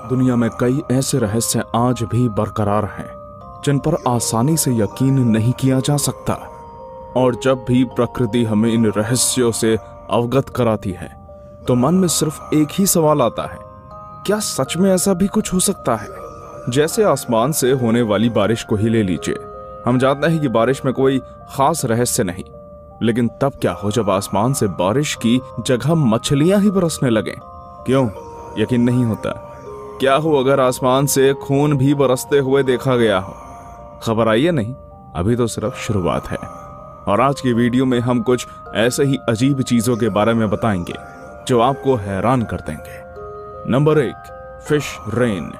दुनिया में कई ऐसे रहस्य आज भी बरकरार हैं जिन पर आसानी से यकीन नहीं किया जा सकता। और जब भी प्रकृति हमें इन रहस्यों से अवगत कराती है तो मन में सिर्फ एक ही सवाल आता है, क्या सच में ऐसा भी कुछ हो सकता है? जैसे आसमान से होने वाली बारिश को ही ले लीजिए। हम जानते हैं कि बारिश में कोई खास रहस्य नहीं, लेकिन तब क्या हो जब आसमान से बारिश की जगह मछलियां ही बरसने लगें? क्यों यकीन नहीं होता? क्या हो अगर आसमान से खून भी बरसते हुए देखा गया हो? खबर आई है नहीं, अभी तो सिर्फ शुरुआत है। और आज की वीडियो में हम कुछ ऐसे ही अजीब चीजों के बारे में बताएंगे जो आपको हैरान कर देंगे। Number 1, fish rain.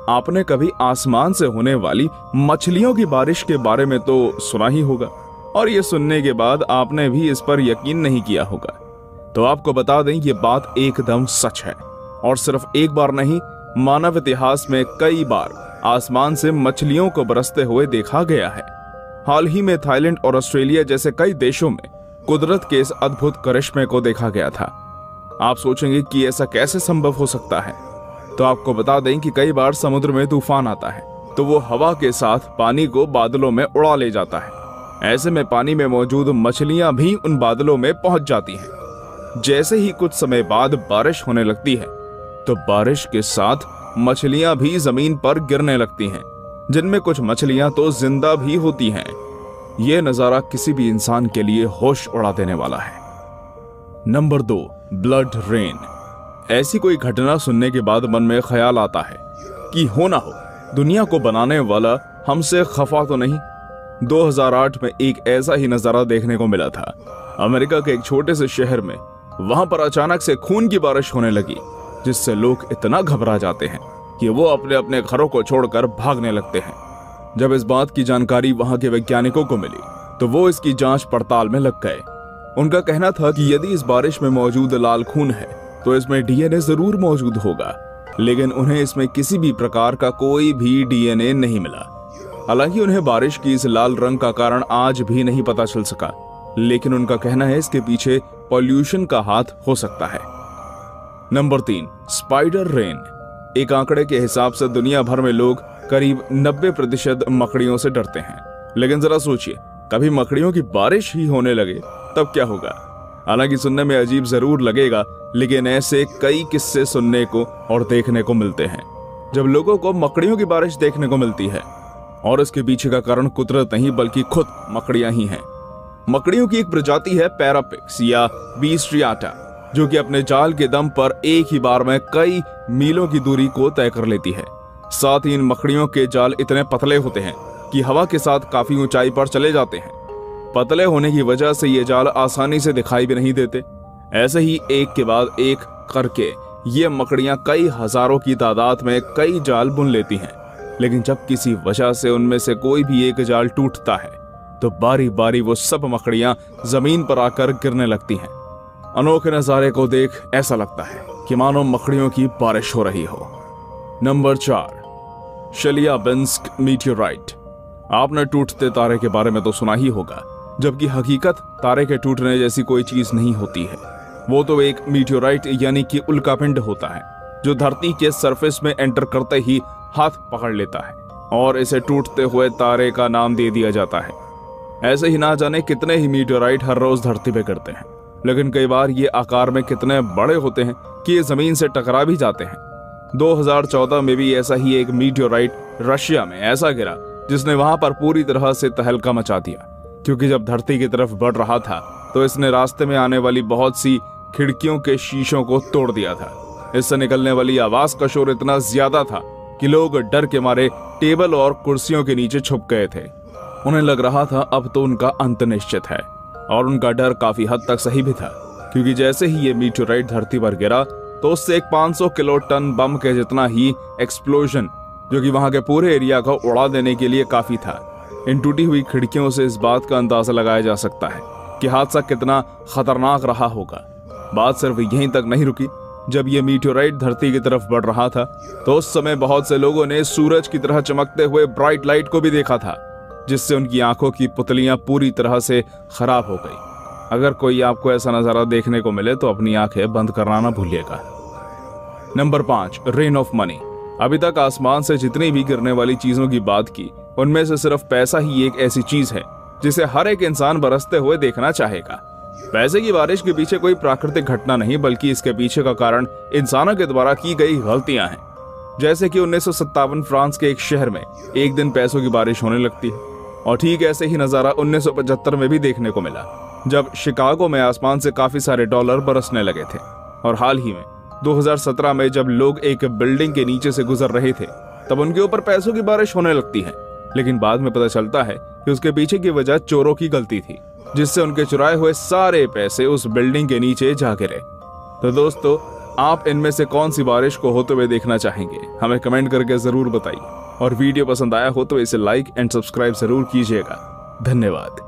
आपने कभी आसमान से होने वाली मछलियों की बारिश के बारे में तो सुना ही होगा, और ये सुनने के बाद आपने भी इस पर यकीन नहीं किया होगा। तो आपको बता दें ये बात एकदम सच है, और सिर्फ एक बार नहीं, मानव इतिहास में कई बार आसमान से मछलियों को बरसते हुए देखा गया है। हाल ही में थाईलैंड और ऑस्ट्रेलिया जैसे कई देशों में कुदरत के इस अद्भुत करिश्मे को देखा गया था। आप सोचेंगे कि ऐसा कैसे संभव हो सकता है? तो आपको बता दें कि कई बार समुद्र में तूफान आता है तो वो हवा के साथ पानी को बादलों में उड़ा ले जाता है। ऐसे में पानी में मौजूद मछलियां भी उन बादलों में पहुंच जाती हैं। जैसे ही कुछ समय बाद बारिश होने लगती है तो बारिश के साथ मछलियां भी जमीन पर गिरने लगती हैं, जिनमें कुछ मछलियां तो जिंदा भी होती हैं। यह नजारा किसी भी इंसान के लिए होश उड़ा देने वाला है। Number 2, blood rain. ऐसी कोई घटना सुनने के बाद मन में ख्याल आता है कि हो ना हो दुनिया को बनाने वाला हमसे खफा तो नहीं। 2008 में एक ऐसा ही नजारा देखने को मिला था। अमेरिका के एक छोटे से शहर में वहां पर अचानक से खून की बारिश होने लगी, जिससे लोग इतना घबरा जाते हैं कि वो अपने अपने घरों को छोड़कर भागने लगते हैं। जब इस बात की जानकारी वहां के वैज्ञानिकों को मिली तो वो इसकी जांच पड़ताल में लग गए। उनका कहना था कि यदि इस बारिश में मौजूद लाल खून है तो इसमें डीएनए जरूर मौजूद होगा, लेकिन उन्हें इसमें किसी भी प्रकार का कोई भी डीएनए नहीं मिला। हालांकि उन्हें बारिश की इस लाल रंग का कारण आज भी नहीं पता चल सका, लेकिन उनका कहना है इसके पीछे पॉल्यूशन का हाथ हो सकता है। Number 3, spider rain. एक आंकड़े के हिसाब से दुनिया भर में लोग करीब 90% मकड़ियों से डरते हैं, लेकिन जरा सोचिए कभी मकड़ियों की बारिश ही होने लगे तब क्या होगा? हालांकि सुनने में अजीब जरूर लगेगा, लेकिन ऐसे कई किस्से सुनने को और देखने को मिलते हैं जब लोगों को मकड़ियों की बारिश देखने को मिलती है, और इसके पीछे का कारण कुदरत नहीं बल्कि खुद मकड़ियां ही हैं। मकड़ियों की एक प्रजाति है पैरापिक्स या बी स्ट्रियाटा, जो कि अपने जाल के दम पर एक ही बार में कई मीलों की दूरी को तय कर लेती है। साथ ही इन मकड़ियों के जाल इतने पतले होते हैं कि हवा के साथ काफी ऊंचाई पर चले जाते हैं। पतले होने की वजह से ये जाल आसानी से दिखाई भी नहीं देते। ऐसे ही एक के बाद एक करके ये मकड़ियां कई हजारों की तादाद में कई जाल बुन लेती हैं, लेकिन जब किसी वजह से उनमें से कोई भी एक जाल टूटता है तो बारी बारी वो सब मकड़ियां जमीन पर आकर गिरने लगती हैं। अनोखे नजारे को देख ऐसा लगता है कि मानो मकड़ियों की बारिश हो रही हो। Number 4, Chelyabinsk meteorite. आपने टूटते तारे के बारे में तो सुना ही होगा, जबकि हकीकत तारे के टूटने जैसी कोई चीज नहीं होती है। वो तो एक मीटियोराइट यानी कि उल्कापिंड होता है जो धरती के सरफेस में एंटर करते ही हाथ पकड़ लेता है, और इसे टूटते हुए तारे का नाम दे दिया जाता है। ऐसे ही ना जाने कितने ही मीटियोराइट हर रोज धरती पे गिरते हैं, लेकिन कई बार ये आकार में कितने बड़े होते हैं कि ये जमीन से टकरा भी जाते हैं। 2014 में भी ऐसा ही एक मीटियोराइट रशिया में ऐसा गिरा जिसने वहां पर पूरी तरह से तहलका मचा दिया, क्योंकि जब धरती की तरफ बढ़ रहा था तो इसने रास्ते में आने वाली बहुत सी खिड़कियों के शीशों को तोड़ दिया था। इससे निकलने वाली आवाज का शोर इतना ज्यादा था कि लोग डर के मारे टेबल और कुर्सियों के नीचे छुप गए थे। उन्हें लग रहा था अब तो उनका अंत निश्चित है, और उनका डर काफी हद तक सही भी था, क्योंकि जैसे ही ये मीटियोराइट धरती पर गिरा तो उससे एक 500 किलो टन बम के जितना ही एक्सप्लोजन, जो कि वहां के पूरे एरिया को उड़ा देने के लिए काफी था। इन टूटी हुई खिड़कियों से इस बात का अंदाजा लगाया जा सकता है कि हादसा कितना खतरनाक रहा होगा। बात सिर्फ यहीं तक नहीं रुकी। जब ये मीटियोराइट धरती की तरफ बढ़ रहा था तो उस समय बहुत से लोगों ने सूरज की तरह चमकते हुए ब्राइट लाइट को भी देखा था, जिससे उनकी आंखों की पुतलियां पूरी तरह से खराब हो गई। अगर कोई आपको ऐसा नजारा देखने को मिले तो अपनी आंखें बंद करना ना भूलिएगा। Number 5, rain of money. अभी तक आसमान से जितनी भी गिरने वाली चीजों की बात की, उनमें से सिर्फ पैसा ही एक ऐसी चीज है जिसे हर एक इंसान बरसते हुए देखना चाहेगा। पैसे की बारिश के पीछे कोई प्राकृतिक घटना नहीं, बल्कि इसके पीछे का कारण इंसानों के द्वारा की गई गलतियां हैं। जैसे कि 1957 फ्रांस के एक शहर में एक दिन पैसों की बारिश होने लगती है, और ठीक ऐसे ही नजारा 1975 में भी देखने को मिला, जब शिकागो में आसमान से काफी सारे डॉलर बरसने लगे थे। और हाल ही में 2017 में जब लोग एक बिल्डिंग के नीचे से गुजर रहे थे, तब उनके ऊपर पैसों की बारिश होने लगती है। लेकिन बाद में पता चलता है कि उसके पीछे की वजह चोरों की गलती थी, जिससे उनके चुराए हुए सारे पैसे उस बिल्डिंग के नीचे जा गिरे। तो दोस्तों, आप इनमें से कौन सी बारिश को होते हुए देखना चाहेंगे, हमें कमेंट करके जरूर बताइए। और वीडियो पसंद आया हो तो इसे लाइक एंड सब्सक्राइब जरूर कीजिएगा। धन्यवाद।